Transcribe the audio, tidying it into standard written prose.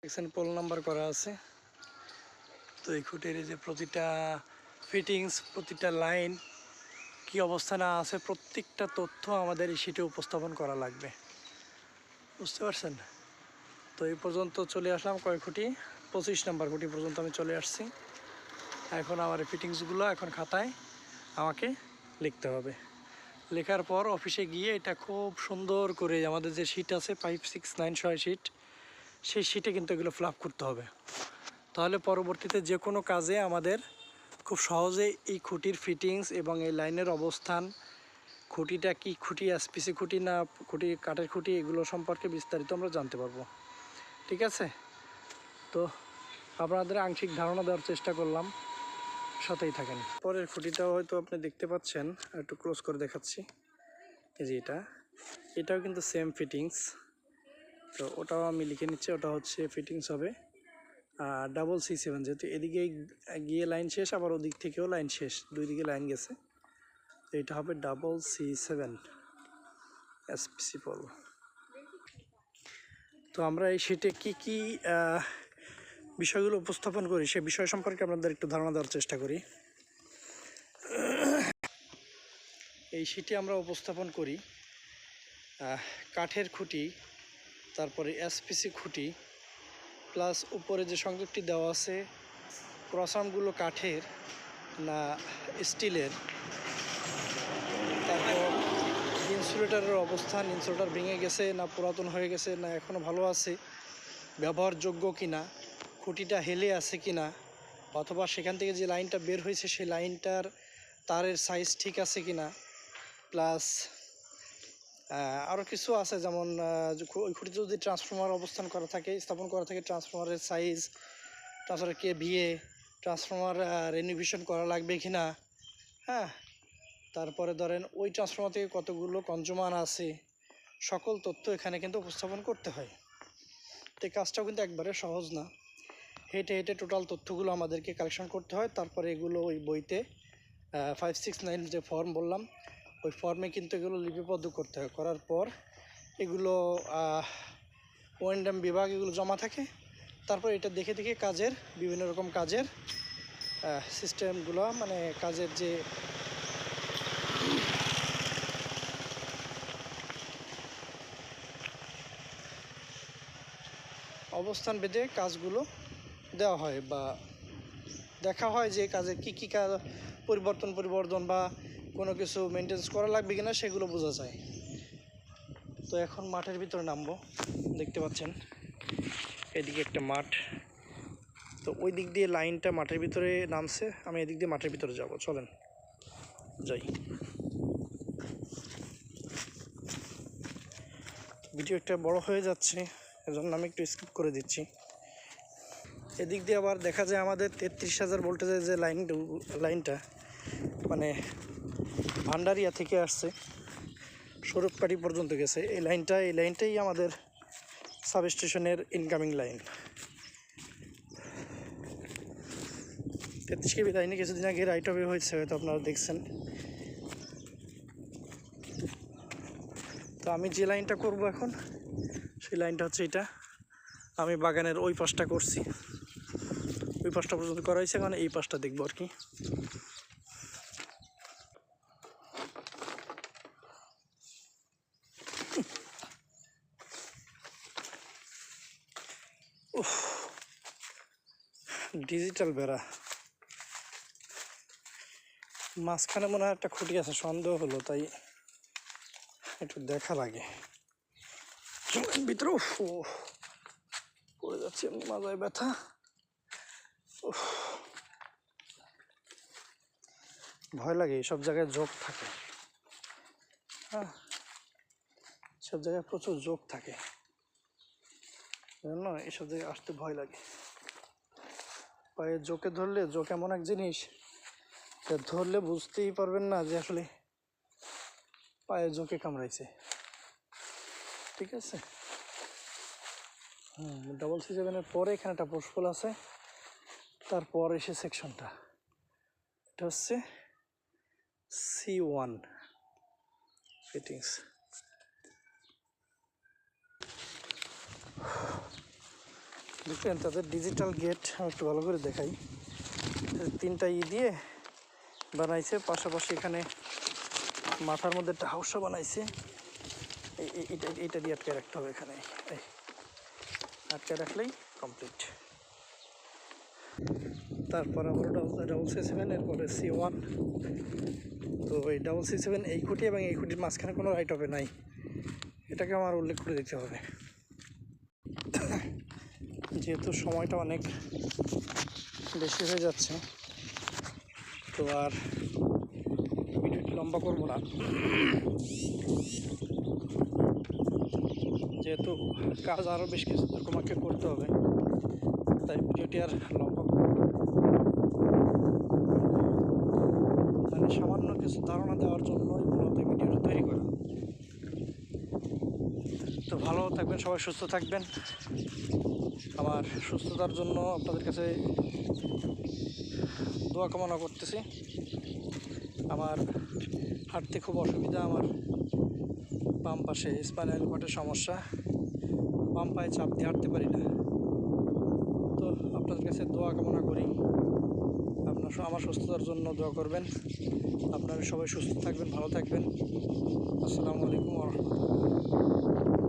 দেখছেন pole number করা আছে। তো এই খুঁটির যে প্রতিটা ফিটিংস, প্রতিটা লাইন কি অবস্থানে আছে, প্রত্যেকটা তথ্য আমাদের এই শিটে উপস্থাপন করা লাগবে, বুঝতে পারছেন? তো এই পর্যন্ত চলে আসলাম, কয় খুঁটি, 25 নাম্বার খুঁটি পর্যন্ত আমি চলে আসছি। এখন আমার এই ফিটিংসগুলো এখন খাতায় আমাকে লিখতে হবে। লেখার পর অফিসে গিয়ে এটা খুব সুন্দর করে আমাদের যে শিট আছে 5, 6, 9, 6 শিট, সেই শিটে কিন্তু এগুলো ফিল আপ করতে হবে। তাহলে পরবর্তীতে যে কোনো কাজে আমাদের খুব সহজে এই খুঁটির ফিটিংস এবং এই লাইনের অবস্থান, খুঁটিটা কি খুঁটি, এসপিসি খুঁটি না খুঁটি কাঠের খুঁটি, এগুলো সম্পর্কে বিস্তারিত আমরা জানতে পারবো। ঠিক আছে, তো আপনাদের আংশিক ধারণা দেওয়ার চেষ্টা করলাম, সাথেই থাকেন। পরের খুঁটিটাও হয়তো আপনি দেখতে পাচ্ছেন, একটু ক্লোজ করে দেখাচ্ছি। এই যে এটাও কিন্তু সেম ফিটিংস। তো ওটাও আমি লিখে নিচ্ছি, ওটা হচ্ছে ফিটিংস হবে C7, যেহেতু এদিকে গিয়ে লাইন শেষ, আবার ওদিক থেকেও লাইন শেষ, দুই দিকে লাইন গেছে। তো এটা হবে C7 এসপিসি পোল। তো আমরা এই শিটে কি কি বিষয়গুলো উপস্থাপন করি, সে বিষয় সম্পর্কে আপনাদের একটু ধারণা দেওয়ার চেষ্টা করি। এই শিটে আমরা উপস্থাপন করি কাঠের খুঁটি, তারপরে এসপিসি খুঁটি, প্লাস উপরে যে সংযোগটি দেওয়া আছে ক্রসআর্মগুলো কাঠের না স্টিলের, তারপর ইনসুলেটরের অবস্থান, ইনসুলেটর ভেঙে গেছে না পুরাতন হয়ে গেছে না এখনও ভালো আছে, ব্যবহারযোগ্য কিনা, খুঁটিটা হেলে আছে কিনা, অথবা সেখান থেকে যে লাইনটা বের হয়েছে সেই লাইনটার তারের সাইজ ঠিক আছে কিনা, প্লাস আরও কিছু আছে, যেমন ওই খুঁটিতে যদি ট্রান্সফর্মার অবস্থান করা থাকে, স্থাপন করা থাকে, ট্রান্সফর্মারের size, transformer KVA, transformer renovation করা লাগবে কিনা, হ্যাঁ, তারপরে ধরেন ওই ট্রান্সফর্মার থেকে কতগুলো কনজুমার আছে, সকল তথ্য এখানে কিন্তু উপস্থাপন করতে হয়। তো এই কাজটাও কিন্তু একবারে সহজ না, হেঁটে হেঁটে টোটাল তথ্যগুলো আমাদেরকে কালেকশন করতে হয়। তারপরে এগুলো ওই বইতে 5, 6, 9 যে ফর্ম বললাম, ওই ফর্মে কিন্তু এগুলো লিপিবদ্ধ করতে হয়। করার পর এগুলো O&M বিভাগ এগুলো জমা থাকে। তারপর এটা দেখে দেখে কাজের বিভিন্ন রকম কাজের সিস্টেমগুলো, মানে কাজের যে অবস্থান ভেদে কাজগুলো দেওয়া হয় বা দেখা হয় যে কাজে কী কী কাজ পরিবর্তন বা কোনো কিছু মেনটেন্স করা লাগবে কিনা সেগুলো বোঝা যায়। তো এখন মাঠের ভিতরে নামবো, দেখতে পাচ্ছেন এদিকে একটা মাঠ। তো ওই দিক দিয়ে লাইনটা মাঠের ভিতরে নামছে, আমি এদিক দিয়ে মাঠের ভিতরে যাব, চলেন যাই। ভিডিও একটা বড় হয়ে যাচ্ছে, এজন্য আমি একটু স্কিপ করে দিচ্ছি। এদিক দিয়ে আবার দেখা যায় আমাদের 33,000 ভোল্টেজের যে লাইনটা মানে ভান্ডারিয়া থেকে আসছে, স্বরূপকাঠি পর্যন্ত গেছে। এই লাইনটাই আমাদের সাবস্টেশনের ইনকামিং লাইন। 33 কেবি লাইনে কিছুদিন আগে রাইট ওয়ে হয়েছে, হয়তো আপনারা দেখছেন। তো আমি যে লাইনটা করব এখন, সেই লাইনটা হচ্ছে এটা। আমি বাগানের ওই পাশটা করছি, ওই পাশটা পর্যন্ত করা হয়েছে, মানে এই পাশটা দেখবো আর কি। ডিজিটাল বেড়া, মাঝখানে মনে হয় একটা খুঁটি আছে, সন্দেহ হলো, তাই একটু দেখা লাগে ভিতরে। পড়ে যাচ্ছে, এমনি মাথায় ব্যথা। ভয় লাগে, এইসব জায়গায় যোগ থাকে, হ্যাঁ, সব জায়গায় প্রচুর যোগ থাকে, জন্য এইসব জায়গায় আসতে ভয় লাগে। পায়ে জোকে ধরলে, জোক এমন এক জিনিস, ধরলে বুঝতেই পারবেন না যে আসলে পায়ে জোকে কামড়াইছে। ঠিক আছে, C7 পরে এখানে একটা পোস্টফুল আছে, তারপর এসে সেকশনটা, এটা হচ্ছে C1 ফিটিংস। দেখলেন তাদের ডিজিটাল গেট আমি একটু ভালো করে দেখাই। 3টা দিয়ে বানাইছে, পাশাপাশি এখানে মাথার মধ্যে একটা হাউসা বানাইছে। এইটা দিয়ে আটকে রাখতে হবে, এখানে আটকে রাখলেই কমপ্লিট। তারপর আবার CC7, এরপরে C1। তো এই CC7 এই খুঁটি এবং এই খুঁটির মাঝখানে কোনো রাইট হবে নাই, এটাকে আমার উল্লেখ করে দিতে হবে। যেহেতু সময়টা অনেক বেশি হয়ে যাচ্ছে, তো আর ভিডিওটি লম্বা করবো না, যেহেতু কাজ আরও বেশ কিছু তোমাকে করতে হবে, তাই ভিডিওটি আর লম্বা করবো না। মানে সামান্য কিছু ধারণা দেওয়ার জন্যই মূলত ভিডিওটি তৈরি করা। তো ভালো থাকবেন সবাই, সুস্থ থাকবেন। আমার সুস্থতার জন্য আপনাদের কাছে দোয়া কামনা করতেছি। আমার হাঁটতে খুব অসুবিধা, আমার বাম পাশে স্পাইনাল কর্ডের সমস্যা, বাম পায়ে চাপ দিয়ে হাঁটতে পারি না। তো আপনাদের কাছে দোয়া কামনা করি, আমার সুস্থতার জন্য দোয়া করবেন। আপনারা সবাই সুস্থ থাকবেন, ভালো থাকবেন। আসসালামু আলাইকুম ওয়া রাহমাতুল্লাহ।